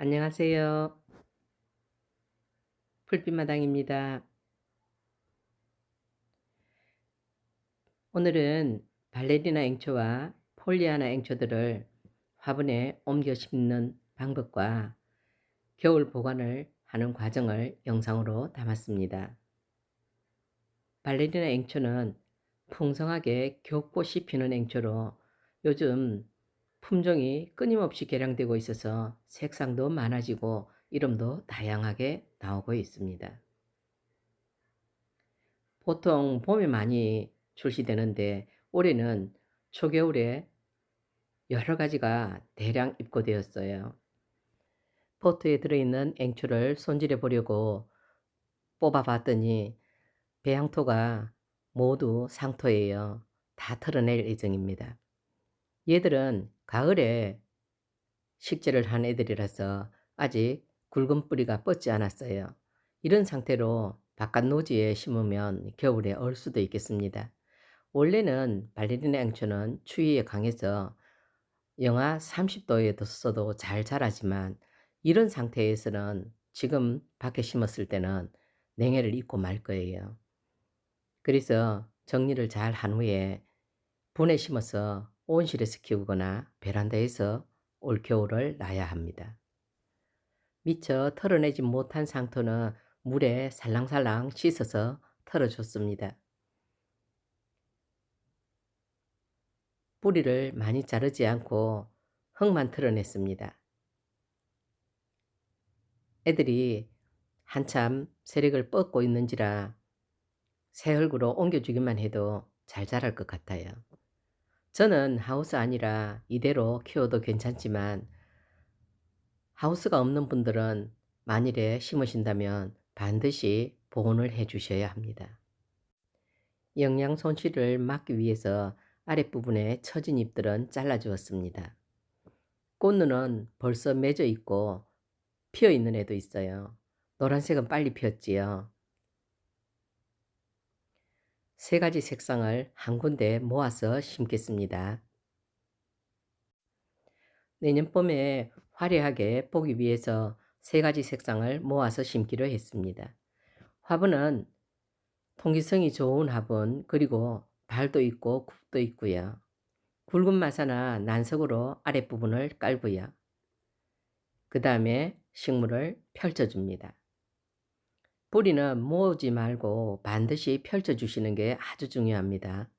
안녕하세요. 풀빛마당입니다. 오늘은 발레리나 앵초와 폴리아나 앵초들을 화분에 옮겨 심는 방법과 겨울 보관을 하는 과정을 영상으로 담았습니다. 발레리나 앵초는 풍성하게 겹꽃이 피는 앵초로 요즘 품종이 끊임없이 개량되고 있어서 색상도 많아지고 이름도 다양하게 나오고 있습니다. 보통 봄에 많이 출시되는데 올해는 초겨울에 여러 가지가 대량 입고되었어요. 포트에 들어있는 앵초를 손질해 보려고 뽑아 봤더니 배양토가 모두 상토예요. 다 털어낼 예정입니다. 얘들은 가을에 식재를 한 애들이라서 아직 굵은 뿌리가 뻗지 않았어요. 이런 상태로 바깥 노지에 심으면 겨울에 얼 수도 있겠습니다. 원래는 발레리나 앵초는 추위에 강해서 영하 30도에 뒀어도 잘 자라지만 이런 상태에서는 지금 밖에 심었을 때는 냉해를 입고 말 거예요. 그래서 정리를 잘 한 후에 분에 심어서 온실에서 키우거나 베란다에서 올겨울을 놔야 합니다. 미처 털어내지 못한 상토는 물에 살랑살랑 씻어서 털어줬습니다. 뿌리를 많이 자르지 않고 흙만 털어냈습니다. 애들이 한참 세력을 뻗고 있는지라 새 흙으로 옮겨주기만 해도 잘 자랄 것 같아요. 저는 하우스 아니라 이대로 키워도 괜찮지만 하우스가 없는 분들은 만일에 심으신다면 반드시 보온을 해 주셔야 합니다. 영양 손실을 막기 위해서 아랫부분에 처진 잎들은 잘라 주었습니다. 꽃눈은 벌써 맺어 있고 피어 있는 애도 있어요. 노란색은 빨리 피었지요. 세 가지 색상을 한 군데 모아서 심겠습니다. 내년 봄에 화려하게 보기 위해서 세 가지 색상을 모아서 심기로 했습니다. 화분은 통기성이 좋은 화분, 그리고 발도 있고 굽도 있고요. 굵은 마사나 난석으로 아랫부분을 깔고요. 그 다음에 식물을 펼쳐줍니다. 뿌리는 모으지 말고 반드시 펼쳐주시는 게 아주 중요합니다.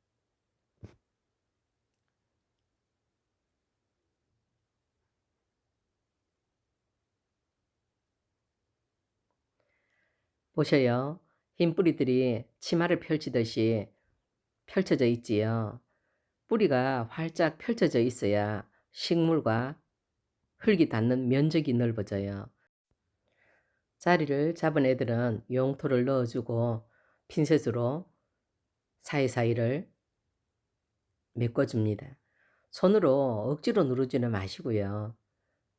보셔요. 흰 뿌리들이 치마를 펼치듯이 펼쳐져 있지요. 뿌리가 활짝 펼쳐져 있어야 식물과 흙이 닿는 면적이 넓어져요. 자리를 잡은 애들은 용토를 넣어주고 핀셋으로 사이사이를 메꿔줍니다. 손으로 억지로 누르지는 마시고요.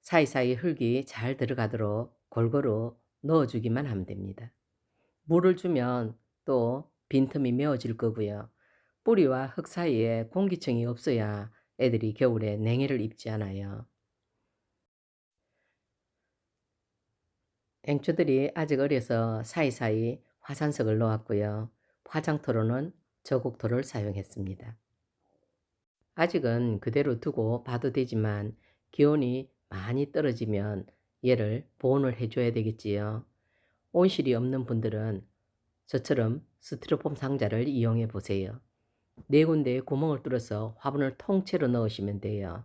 사이사이 흙이 잘 들어가도록 골고루 넣어주기만 하면 됩니다. 물을 주면 또 빈틈이 메워질 거고요. 뿌리와 흙 사이에 공기층이 없어야 애들이 겨울에 냉해를 입지 않아요. 앵초들이 아직 어려서 사이사이 화산석을 놓았고요. 화장토로는 저곡토를 사용했습니다. 아직은 그대로 두고 봐도 되지만 기온이 많이 떨어지면 얘를 보온을 해줘야 되겠지요. 온실이 없는 분들은 저처럼 스티로폼 상자를 이용해 보세요. 네 군데에 구멍을 뚫어서 화분을 통째로 넣으시면 돼요.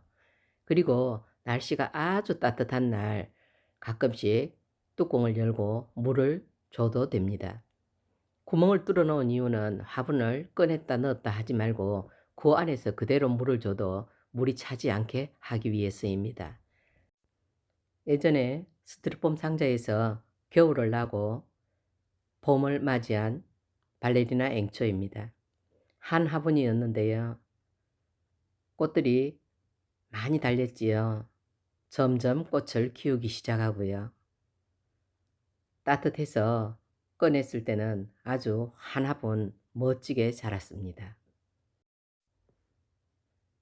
그리고 날씨가 아주 따뜻한 날 가끔씩 뚜껑을 열고 물을 줘도 됩니다. 구멍을 뚫어 놓은 이유는 화분을 꺼냈다 넣었다 하지 말고 그 안에서 그대로 물을 줘도 물이 차지 않게 하기 위해서입니다. 예전에 스티로폼 상자에서 겨울을 나고 봄을 맞이한 발레리나 앵초입니다. 한 화분이었는데요. 꽃들이 많이 달렸지요. 점점 꽃을 키우기 시작하고요. 따뜻해서 꺼냈을 때는 아주 한 화분 멋지게 자랐습니다.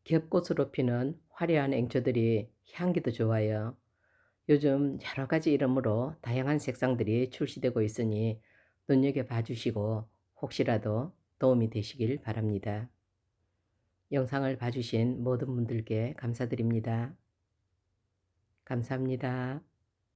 겹꽃으로 피는 화려한 앵초들이 향기도 좋아요. 요즘 여러 가지 이름으로 다양한 색상들이 출시되고 있으니 눈여겨봐 주시고 혹시라도 도움이 되시길 바랍니다. 영상을 봐주신 모든 분들께 감사드립니다. 감사합니다.